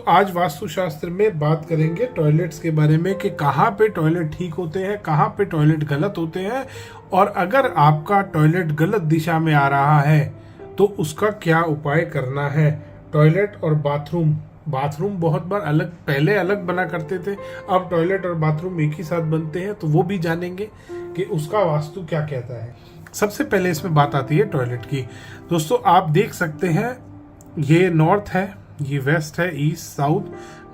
आज वास्तुशास्त्र में बात करेंगे टॉयलेट्स के बारे में कि कहाँ पे टॉयलेट ठीक होते हैं, कहाँ पे टॉयलेट गलत होते हैं, और अगर आपका टॉयलेट गलत दिशा में आ रहा है तो उसका क्या उपाय करना है। टॉयलेट और बाथरूम बहुत बार पहले अलग बना करते थे, अब टॉयलेट और बाथरूम एक ही साथ बनते हैं, तो वो भी जानेंगे कि उसका वास्तु क्या कहता है। सबसे पहले इसमें बात आती है टॉयलेट की। दोस्तों आप देख सकते हैं, ये नॉर्थ है, ये वेस्ट है, east south,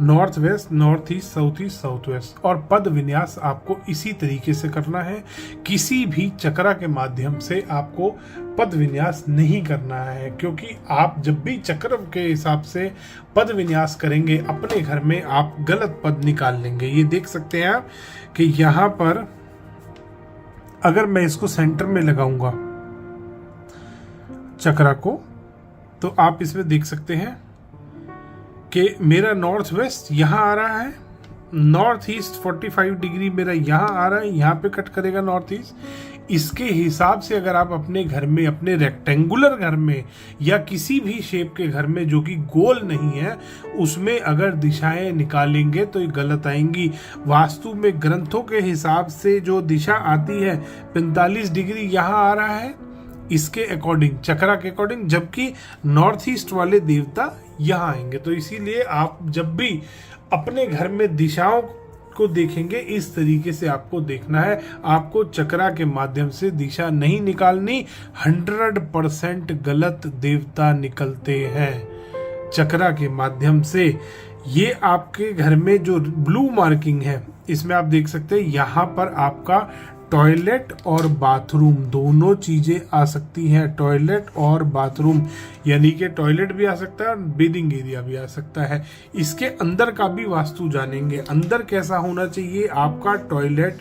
north west, north east, south west, और पद विन्यास आपको इसी तरीके से करना है। किसी भी चक्रा के माध्यम से आपको पद विन्यास नहीं करना है, क्योंकि आप जब भी चक्र के हिसाब से पद विन्यास करेंगे अपने घर में आप गलत पद निकाल लेंगे। ये देख सकते हैं आप कि यहाँ पर अगर मैं इसको सेंटर में लगाऊंगा चक्रा को, तो आप इसमें देख सकते हैं कि मेरा नॉर्थ वेस्ट यहाँ आ रहा है, नॉर्थ ईस्ट 45 डिग्री मेरा यहाँ आ रहा है, यहाँ पे कट करेगा नॉर्थ ईस्ट। इसके हिसाब से अगर आप अपने घर में, अपने रेक्टेंगुलर घर में या किसी भी शेप के घर में जो कि गोल नहीं है, उसमें अगर दिशाएं निकालेंगे तो ये गलत आएंगी। वास्तु में ग्रंथों के हिसाब से जो दिशा आती है 45 डिग्री यहाँ आ रहा है इसके अकॉर्डिंग, चक्रा के अकॉर्डिंग, जबकि नॉर्थ ईस्ट वाले देवता यहाँ आएंगे। तो इसीलिए आप जब भी अपने घर में दिशाओं को देखेंगे इस तरीके से आपको देखना है। आपको चक्रा के माध्यम से दिशा नहीं निकालनी, 100% गलत देवता निकलते हैं चक्रा के माध्यम से। ये आपके घर में जो ब्लू मार्किंग है इसमें आप देख सकते हैं, यहाँ पर आपका टॉयलेट और बाथरूम दोनों चीजें आ सकती हैं। टॉयलेट और बाथरूम यानी कि टॉयलेट भी आ सकता है और बेदिंग एरिया भी आ सकता है। इसके अंदर का भी वास्तु जानेंगे। अंदर कैसा होना चाहिए आपका टॉयलेट,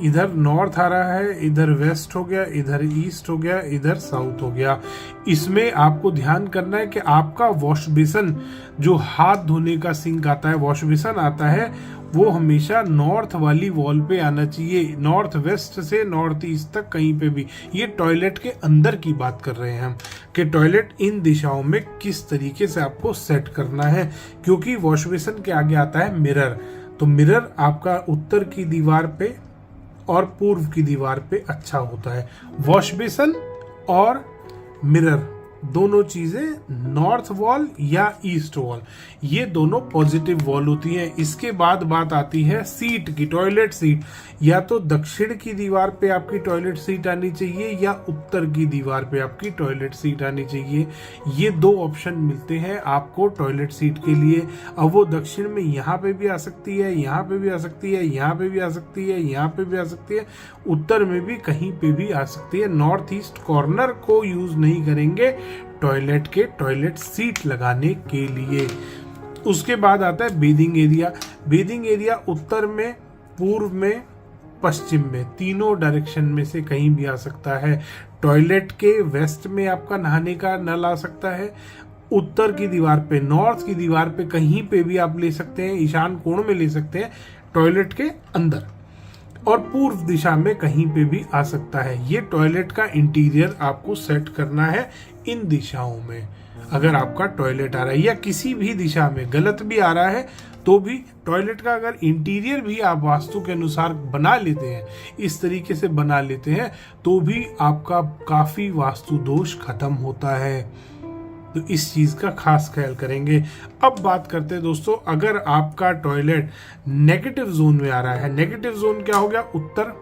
इधर नॉर्थ आ रहा है, इधर वेस्ट हो गया, इधर ईस्ट हो गया, इधर साउथ हो गया। इसमें आपको ध्यान करना है कि आपका वॉश बेसन, जो हाथ धोने का सिंक आता है, वॉश बेसन आता है, वो हमेशा नॉर्थ वाली वॉल पे आना चाहिए। नॉर्थ वेस्ट से नॉर्थ ईस्ट तक कहीं पे भी। ये टॉयलेट के अंदर की बात कर रहे हैं हम कि टॉयलेट इन दिशाओं में किस तरीके से आपको सेट करना है, क्योंकि वॉश बेसन के आगे आता है मिरर। तो मिरर आपका उत्तर की दीवार पे और पूर्व की दीवार पे अच्छा होता है। वॉश बेसन और मिरर दोनों चीजें नॉर्थ वॉल या ईस्ट वॉल, ये दोनों पॉजिटिव वॉल होती हैं। इसके बाद बात आती है सीट की, टॉयलेट सीट। या तो दक्षिण की दीवार पे आपकी टॉयलेट सीट आनी चाहिए या उत्तर की दीवार पे आपकी टॉयलेट सीट आनी चाहिए। ये दो ऑप्शन मिलते हैं आपको टॉयलेट सीट के लिए। अब वो दक्षिण में यहाँ पे भी आ सकती है, यहाँ पे भी आ सकती है, यहाँ पे भी आ सकती है, यहाँ पे भी आ सकती है, उत्तर में भी कहीं पे भी आ सकती है। नॉर्थ ईस्ट कॉर्नर को यूज नहीं करेंगे टॉयलेट के टॉयलेट सीट लगाने के लिए। उसके बाद आता है बेदिंग एरिया। बेदिंग एरिया उत्तर में, पूर्व में, पश्चिम में, तीनों डायरेक्शन में से कहीं भी आ सकता है। टॉयलेट के वेस्ट में आपका नहाने का नल आ सकता है, उत्तर की दीवार पे, नॉर्थ की दीवार पे कहीं पे भी आप ले सकते हैं, ईशान कोण में ले सकते हैं टॉयलेट के अंदर, और पूर्व दिशा में कहीं पे भी आ सकता है। ये टॉयलेट का इंटीरियर आपको सेट करना है इन दिशाओं में। अगर आपका टॉयलेट आ रहा है या किसी भी दिशा में गलत भी आ रहा है तो भी टॉयलेट का अगर इंटीरियर भी आप वास्तु के अनुसार बना लेते हैं, इस तरीके से बना लेते हैं, तो भी आपका काफी वास्तु दोष खत्म होता है। तो इस चीज का खास ख्याल करेंगे। अब बात करते हैं दोस्तों, अगर आपका टॉयलेट नेगेटिव जोन में आ रहा है, नेगेटिव जोन क्या हो गया, उत्तर,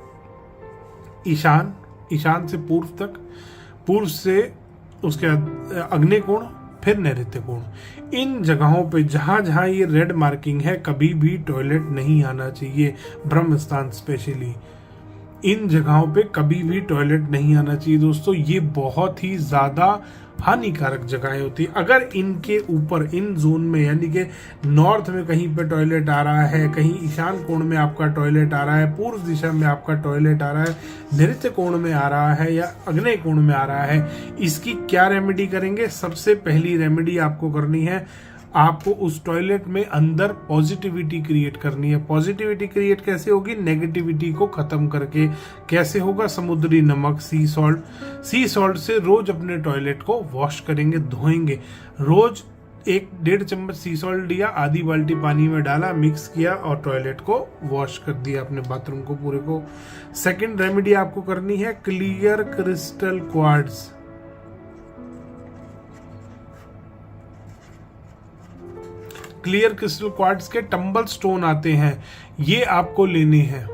ईशान, ईशान से पूर्व तक, पूर्व से उसके आग्नेय कोण, फिर नैऋत्य कोण, इन जगहों पे जहां जहां ये रेड मार्किंग है कभी भी टॉयलेट नहीं आना चाहिए। ब्रह्म स्थान स्पेशली इन जगहों पे कभी भी टॉयलेट नहीं आना चाहिए दोस्तों। ये बहुत ही ज्यादा हानिकारक जगहें होती है। अगर इनके ऊपर, इन जोन में, यानी कि नॉर्थ में कहीं पे टॉयलेट आ रहा है, कहीं ईशान कोण में आपका टॉयलेट आ रहा है, पूर्व दिशा में आपका टॉयलेट आ रहा है, नैऋत्य कोण में आ रहा है या आग्नेय कोण में आ रहा है, इसकी क्या रेमेडी करेंगे। सबसे पहली रेमेडी आपको करनी है, आपको उस टॉयलेट में अंदर पॉजिटिविटी क्रिएट करनी है। पॉजिटिविटी क्रिएट कैसे होगी, नेगेटिविटी को खत्म करके। कैसे होगा, समुद्री नमक, सी सॉल्ट से रोज अपने टॉयलेट को वॉश करेंगे, धोएंगे रोज। 1-1.5 चम्मच सी सॉल्ट लिया, आधी बाल्टी पानी में डाला, मिक्स किया और टॉयलेट को वॉश कर दिया, अपने बाथरूम को पूरे को। सेकंड रेमेडी आपको करनी है clear crystal quartz. Clear crystal quartz के टंबल स्टोन आते हैं, ये आपको लेने हैं।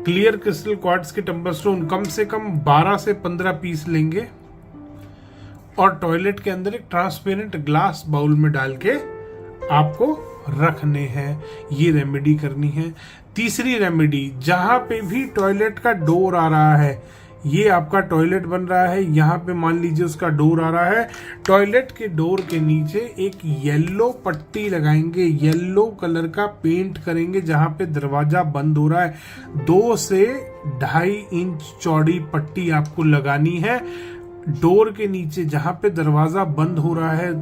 क्लियर क्रिस्टल क्वार्ट्ज के टंबल स्टोन कम से कम 12 से 15 पीस लेंगे और टॉयलेट के अंदर एक ट्रांसपेरेंट ग्लास बाउल में डाल के आपको रखने हैं। ये रेमेडी करनी है। तीसरी रेमेडी, जहां पे भी टॉयलेट का डोर आ रहा है, ये आपका टॉयलेट बन रहा है, यहाँ पे मान लीजिए उसका डोर आ रहा है, टॉयलेट के डोर के नीचे एक येलो पट्टी लगाएंगे, येलो कलर का पेंट करेंगे जहां पे दरवाजा बंद हो रहा है। 2 से 2.5 इंच चौड़ी पट्टी आपको लगानी है डोर के नीचे, जहां पे दरवाजा बंद हो रहा है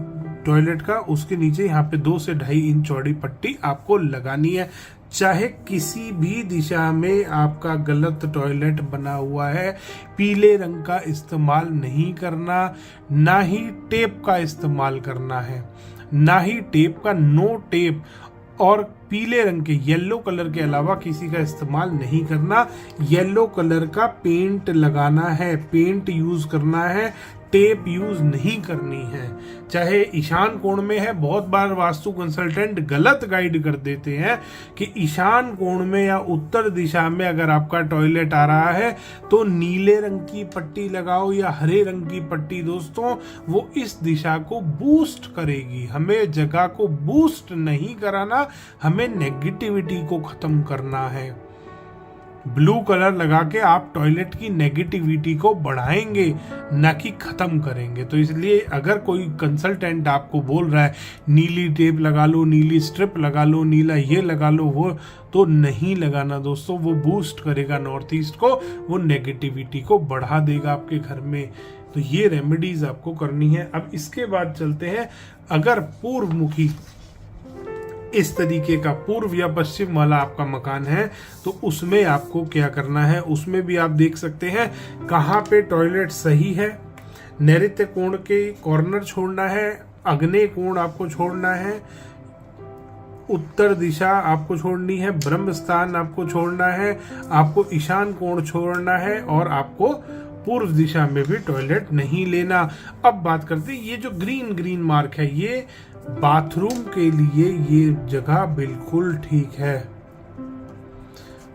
टॉयलेट का, उसके नीचे यहाँ पे 2 से 2.5 इंच चौड़ी पट्टी आपको लगानी है। चाहे किसी भी दिशा में आपका गलत टॉयलेट बना हुआ है, पीले रंग का इस्तेमाल नहीं करना, ना ही टेप का इस्तेमाल करना है, ना ही टेप का, नो टेप, और पीले रंग के येलो कलर के अलावा किसी का इस्तेमाल नहीं करना। येलो कलर का पेंट लगाना है, पेंट यूज करना है, टेप यूज नहीं करनी है। चाहे ईशान कोण में है, बहुत बार वास्तु कंसल्टेंट गलत गाइड कर देते हैं कि ईशान कोण में या उत्तर दिशा में अगर आपका टॉयलेट आ रहा है तो नीले रंग की पट्टी लगाओ या हरे रंग की पट्टी। दोस्तों, वो इस दिशा को बूस्ट करेगी, हमें जगह को बूस्ट नहीं कराना, हमें नेगेटिविटी को खत्म करना है। ब्लू कलर लगा के आप टॉयलेट की नेगेटिविटी को बढ़ाएंगे, ना कि खत्म करेंगे। तो इसलिए अगर कोई कंसल्टेंट आपको बोल रहा है नीली टेप लगा लो, नीली स्ट्रिप लगा लो, नीला ये लगा लो, वो तो नहीं लगाना दोस्तों, वो बूस्ट करेगा नॉर्थ ईस्ट को, वो नेगेटिविटी को बढ़ा देगा आपके घर में। तो ये रेमेडीज आपको करनी है। अब इसके बाद चलते हैं, अगर पूर्व मुखी इस तरीके का पूर्व या पश्चिम वाला आपका मकान है तो उसमें आपको क्या करना है, उसमें भी आप देख सकते हैं कहाँ पे टॉयलेट सही है। नैऋत्य कोण के कॉर्नर छोड़ना है, आग्नेय कोण आपको छोड़ना है, उत्तर दिशा आपको छोड़नी है, ब्रह्म स्थान आपको छोड़ना है, आपको ईशान कोण छोड़ना है और आपको पूर्व दिशा में भी टॉयलेट नहीं लेना। अब बात करते हैं, ये जो ग्रीन ग्रीन मार्क है, ये बाथरूम के लिए ये जगह बिल्कुल ठीक है।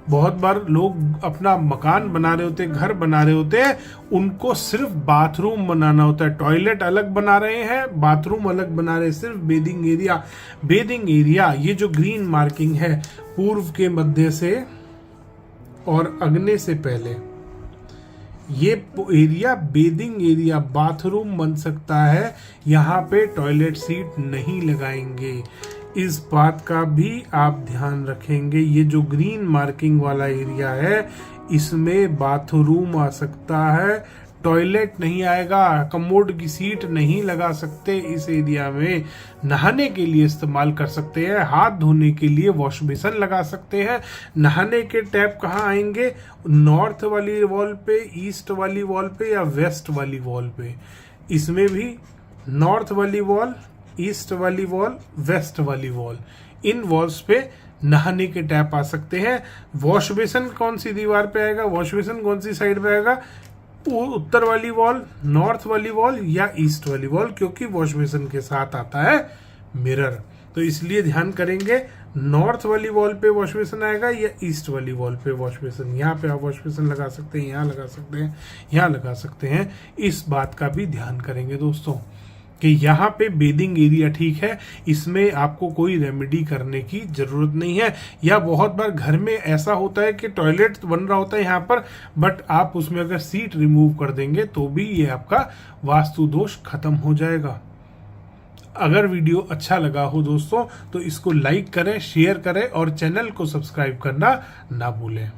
बहुत बार लोग अपना मकान बना रहे होते हैं, घर बना रहे होते हैं, उनको सिर्फ बाथरूम बनाना होता है, टॉयलेट अलग बना रहे हैं, बाथरूम अलग बना रहे हैं, सिर्फ बेदिंग एरिया। बेदिंग एरिया, ये जो ग्रीन मार्किंग है, पूर्व के मध्य से और अग्नि से पहले, ये एरिया बेदिंग एरिया, बाथरूम बन सकता है, यहाँ पे टॉयलेट सीट नहीं लगाएंगे। इस बात का भी आप ध्यान रखेंगे। ये जो ग्रीन मार्किंग वाला एरिया है, इसमें बाथरूम आ सकता है, टॉयलेट नहीं आएगा। कमोड की सीट नहीं लगा सकते इस एरिया में। नहाने के लिए इस्तेमाल कर सकते हैं, हाथ धोने के लिए वॉश बेसिन लगा सकते हैं। नहाने के टैप कहाँ आएंगे, नॉर्थ वाली वॉल पे, ईस्ट वाली वॉल पे या वेस्ट वाली वॉल पे। इसमें भी नॉर्थ वाली वॉल, ईस्ट वाली वॉल, वेस्ट वाली वॉल, इन वॉल्स पे नहाने के टैप आ सकते हैं। वॉश बेसिन कौन सी दीवार पे आएगा, वॉश बेसिन कौन सी साइड पे आएगा, उत्तर वाली वॉल, नॉर्थ वाली वॉल या ईस्ट वाली वॉल, क्योंकि वॉश बेसिन के साथ आता है मिरर। तो इसलिए ध्यान करेंगे, नॉर्थ वाली वॉल पे वॉश बेसिन आएगा या ईस्ट वाली वॉल पे वॉश बेसिन। यहाँ पे आप वॉश बेसिन लगा सकते हैं, यहाँ लगा सकते हैं, यहाँ लगा सकते हैं। इस बात का भी ध्यान करेंगे दोस्तों कि यहाँ पे बेदिंग एरिया ठीक है, इसमें आपको कोई रेमेडी करने की जरूरत नहीं है। या बहुत बार घर में ऐसा होता है कि टॉयलेट बन रहा होता है यहाँ पर, बट आप उसमें अगर सीट रिमूव कर देंगे तो भी ये आपका वास्तु दोष खत्म हो जाएगा। अगर वीडियो अच्छा लगा हो दोस्तों तो इसको लाइक करें, शेयर करें और चैनल को सब्सक्राइब करना ना भूलें।